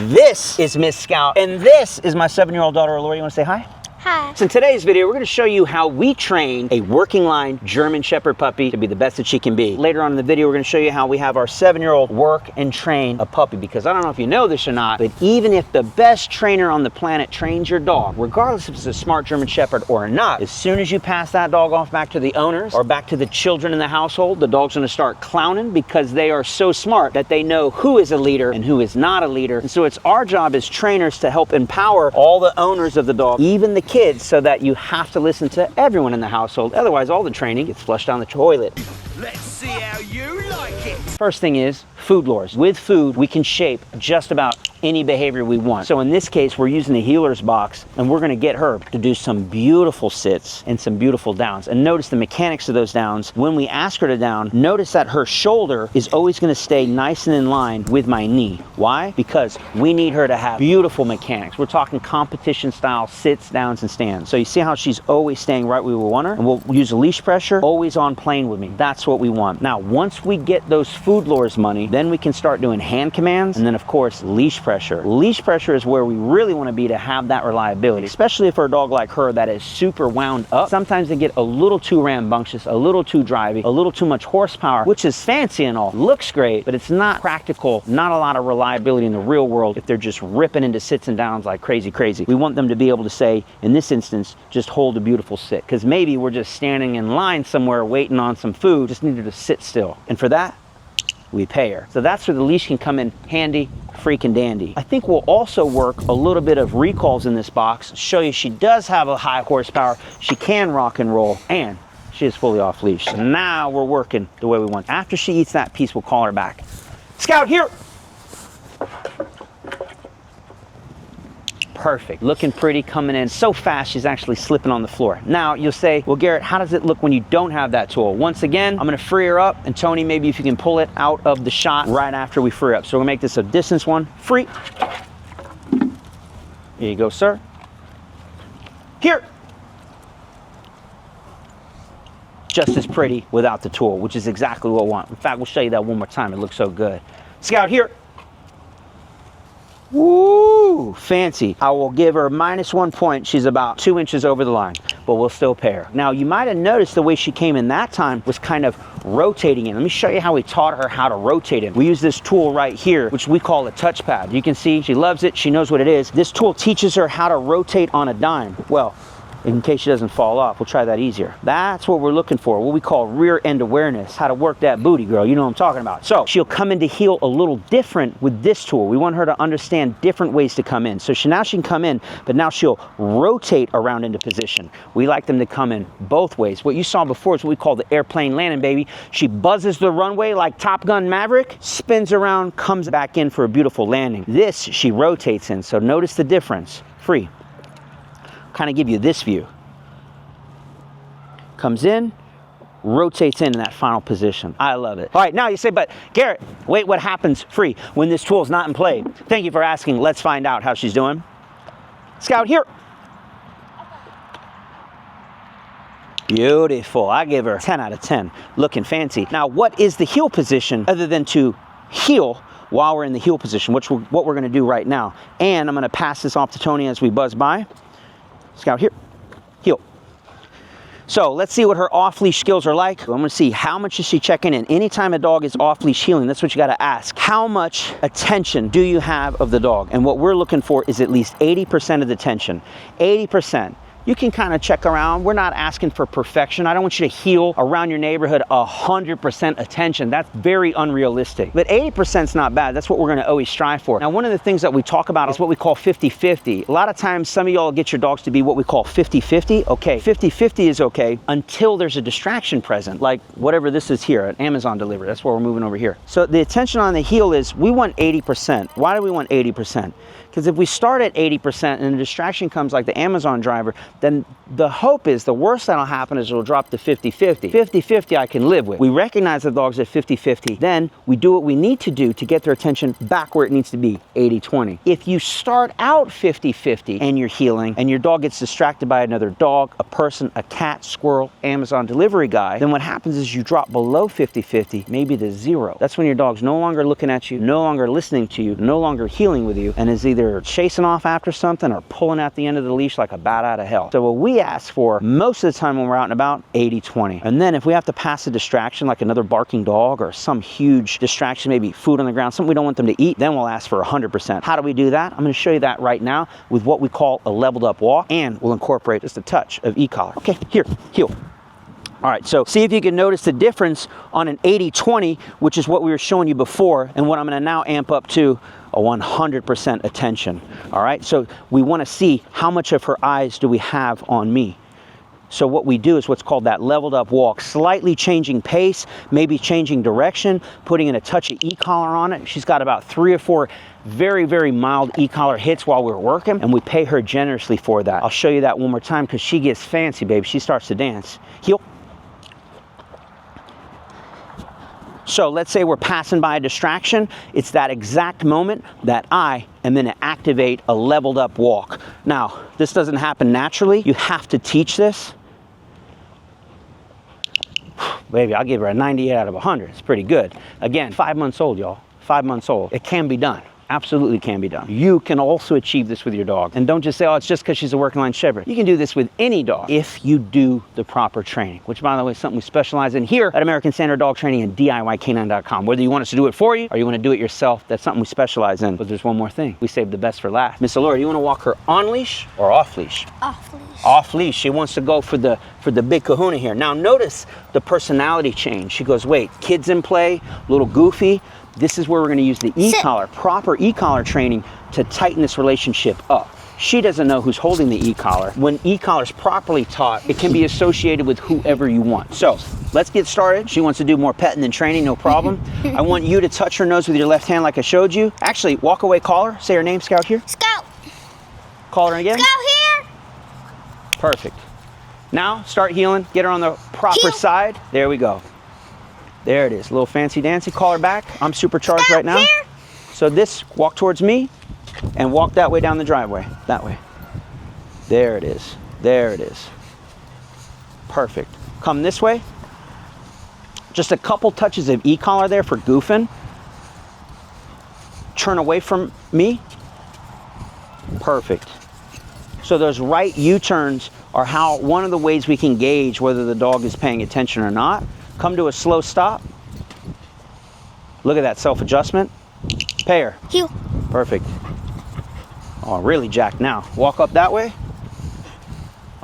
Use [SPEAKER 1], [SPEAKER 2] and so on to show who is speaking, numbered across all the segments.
[SPEAKER 1] This is Miss Scout, and this is my 7-year-old daughter, Laura. You want to say hi?
[SPEAKER 2] Hi.
[SPEAKER 1] So in today's video, we're going to show you how we train a working line German Shepherd puppy to be the best that she can be. Later on in the video, we're going to show you how we have our 7-year-old work and train a puppy, because I don't know if you know this or not, but even if the best trainer on the planet trains your dog, regardless if it's a smart German Shepherd or not, as soon as you pass that dog off back to the owners or back to the children in the household, the dog's going to start clowning, because they are so smart that they know who is a leader and who is not a leader. And so it's our job as trainers to help empower all the owners of the dog, even the kids, so that you have to listen to everyone in the household. Otherwise, all the training gets flushed down the toilet.
[SPEAKER 3] Let's see how you like it.
[SPEAKER 1] First thing is food lures. With food, we can shape just about any behavior we want. So in this case, we're using the healer's box, and we're gonna get her to do some beautiful sits and some beautiful downs. And notice the mechanics of those downs. When we ask her to down, notice that her shoulder is always gonna stay nice and in line with my knee. Why? Because we need her to have beautiful mechanics. We're talking competition style sits, downs, and stands. So you see how she's always staying right where we want her? And we'll use a leash pressure, always on plane with me. That's what we want. Now, once we get those food lures money, then we can start doing hand commands, and then of course, leash pressure. Leash pressure is where we really want to be to have that reliability, especially for a dog like her that is super wound up. Sometimes they get a little too rambunctious, a little too drivey, a little too much horsepower, which is fancy and all, looks great, but it's not practical, not a lot of reliability in the real world if they're just ripping into sits and downs like crazy. We want them to be able to say, in this instance, just hold a beautiful sit, because maybe we're just standing in line somewhere waiting on some food, just needed to sit still. And for that, we pay her. So that's where the leash can come in handy, freaking dandy. I think we'll also work a little bit of recalls in this box, show you she does have a high horsepower, she can rock and roll, and she is fully off leash. So now we're working the way we want. After she eats that piece, we'll call her back. Scout, here! Perfect, looking pretty, coming in so fast she's actually slipping on the floor. Now you'll say, well Garrett, how does it look when you don't have that tool? Once again, I'm gonna free her up, and Tony, maybe if you can pull it out of the shot right after we free her up. So we're gonna make this a distance one, free. Here you go, sir. Here. Just as pretty without the tool, which is exactly what we want. In fact, we'll show you that one more time, it looks so good. Scout, here. Woo, fancy. I will give her -1 point. She's about 2 inches over the line, but we'll still pay her. Now, you might have noticed the way she came in that time was kind of rotating in. Let me show you how we taught her how to rotate in. We use this tool right here, which we call a touchpad. You can see she loves it. She knows what it is. This tool teaches her how to rotate on a dime. Well, in case she doesn't fall off, we'll try that easier. That's what we're looking for, what we call rear end awareness, how to work that booty, girl. You know what I'm talking about. So she'll come into heel a little different with this tool. We want her to understand different ways to come in. So now she can come in, but now she'll rotate around into position. We like them to come in both ways. What you saw before is what we call the airplane landing, baby. She buzzes the runway like Top Gun Maverick, spins around, comes back in for a beautiful landing. This, she rotates in, so notice the difference. Free. Kind of give you this view. Comes in, rotates in that final position. I love it. All right, now you say, but Garrett, wait, what happens free when this tool's not in play? Thank you for asking. Let's find out how she's doing. Scout, here. Beautiful. I give her 10 out of 10. Looking fancy. Now, what is the heel position other than to heel while we're in the heel position, which what we're going to do right now? And I'm going to pass this off to Tony as we buzz by. Scout, here, heel. So let's see what her off-leash skills are like. I'm gonna see how much is she checking in. Anytime a dog is off-leash heeling, that's what you gotta ask. How much attention do you have of the dog? And what we're looking for is at least 80% of the attention. 80%. You can kind of check around. We're not asking for perfection. I don't want you to heel around your neighborhood 100% attention. That's very unrealistic. But 80% is not bad. That's what we're going to always strive for. Now, one of the things that we talk about is what we call 50-50. A lot of times, some of y'all get your dogs to be what we call 50-50. Okay, 50-50 is okay until there's a distraction present, like whatever this is here, an Amazon delivery. That's where we're moving over here. So the attention on the heel is we want 80%. Why do we want 80%? Because if we start at 80% and the distraction comes like the Amazon driver, then the hope is the worst that'll happen is it'll drop to 50-50. 50-50 I can live with. We recognize the dog's at 50-50. Then we do what we need to do to get their attention back where it needs to be, 80-20. If you start out 50-50 and you're heeling and your dog gets distracted by another dog, a person, a cat, squirrel, Amazon delivery guy, then what happens is you drop below 50-50, maybe to 0. That's when your dog's no longer looking at you, no longer listening to you, no longer heeling with you, and is either chasing off after something or pulling at the end of the leash like a bat out of hell. So what we ask for most of the time when we're out and about, 80-20. And then if we have to pass a distraction like another barking dog or some huge distraction, maybe food on the ground, something we don't want them to eat, then we'll ask for 100%. How do we do that? I'm going to show you that right now with what we call a leveled up walk, and we'll incorporate just a touch of e-collar. Okay, here, heel. All right, so see if you can notice the difference on an 80-20, which is what we were showing you before, and what I'm going to now amp up to a 100% attention. All right, so we want to see how much of her eyes do we have on me. So what we do is what's called that leveled up walk, slightly changing pace, maybe changing direction, putting in a touch of e-collar on it. She's got about 3 or 4 very, very mild e-collar hits while we're working, and we pay her generously for that. I'll show you that one more time because she gets fancy, baby. She starts to dance. Heel. So let's say we're passing by a distraction. It's that exact moment that I am going to activate a leveled up walk. Now, this doesn't happen naturally. You have to teach this. Baby, I'll give her a 98 out of 100. It's pretty good. Again, 5 months old, y'all. 5 months old. It can be done. Absolutely can be done. You can also achieve this with your dog. And don't just say, oh, it's just because she's a working line shepherd. You can do this with any dog if you do the proper training, which, by the way, is something we specialize in here at American Standard Dog Training and DIYcanine.com. Whether you want us to do it for you or you want to do it yourself, that's something we specialize in. But there's one more thing. We saved the best for last. Miss Allura, do you want to walk her on leash or off leash?
[SPEAKER 2] Off leash.
[SPEAKER 1] Off leash. She wants to go for the big kahuna here. Now notice the personality change. She goes, wait, kids in play, a little goofy. This is where we're going to use the e-collar, proper e-collar training to tighten this relationship up. She doesn't know who's holding the e-collar. When e-collar is properly taught, it can be associated with whoever you want. So let's get started. She wants to do more petting than training, no problem. I want you to touch her nose with your left hand like I showed you. Actually, walk away, call her. Say her name, Scout here.
[SPEAKER 2] Scout.
[SPEAKER 1] Call her again.
[SPEAKER 2] Scout here.
[SPEAKER 1] Perfect. Now start heeling. Get her on the proper side. There we go. There it is, a little fancy dancy. Call her back. I'm supercharged right now.
[SPEAKER 2] Here.
[SPEAKER 1] So this, walk towards me and walk that way down the driveway, that way. There it is, there it is. Perfect. Come this way. Just a couple touches of e-collar there for goofing. Turn away from me. Perfect. So those right U-turns are one of the ways we can gauge whether the dog is paying attention or not. Come to a slow stop. Look at that self-adjustment. Pay her.
[SPEAKER 2] Heel.
[SPEAKER 1] Perfect. Oh, really jacked now. Walk up that way.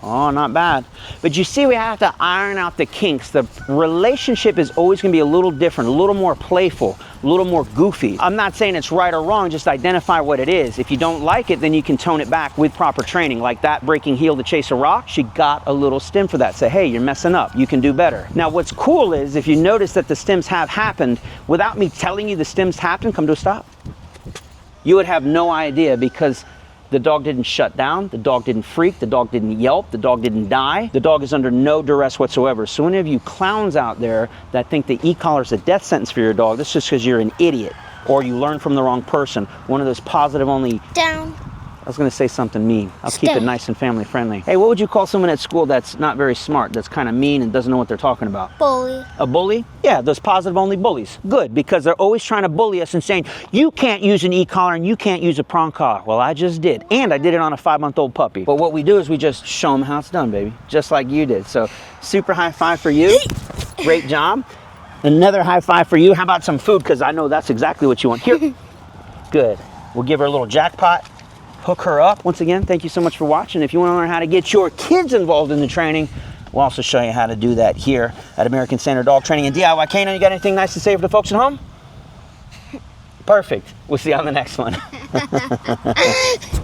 [SPEAKER 1] Oh, not bad. But you see, we have to iron out the kinks. The relationship is always going to be a little different, a little more playful, a little more goofy. I'm not saying it's right or wrong, just identify what it is. If you don't like it, then you can tone it back with proper training. Like that breaking heel to chase a rock, she got a little stim for that. Say, hey, you're messing up. You can do better. Now, what's cool is if you notice that the stims have happened, without me telling you the stims happened, come to a stop. You would have no idea because the dog didn't shut down, the dog didn't freak, the dog didn't yelp, the dog didn't die. The dog is under no duress whatsoever. So any of you clowns out there that think the e-collar is a death sentence for your dog, that's just because you're an idiot or you learned from the wrong person. One of those positive only...
[SPEAKER 2] Down.
[SPEAKER 1] I was going to say something mean. I'll keep it nice and family friendly. Hey, what would you call someone at school that's not very smart, that's kind of mean and doesn't know what they're talking about?
[SPEAKER 2] Bully.
[SPEAKER 1] A bully? Yeah, those positive only bullies. Good, because they're always trying to bully us and saying, you can't use an e-collar and you can't use a prong collar. Well, I just did. And I did it on a 5-month-old puppy. But what we do is we just show them how it's done, baby. Just like you did. So super high five for you. Great job. Another high five for you. How about some food? Because I know that's exactly what you want. Here. Good. We'll give her a little jackpot. Hook her up. Once again, thank you so much for watching. If you want to learn how to get your kids involved in the training, we'll also show you how to do that here at American Standard Dog Training and DIY Canine. You got anything nice to say for the folks at home? Perfect. We'll see you on the next one.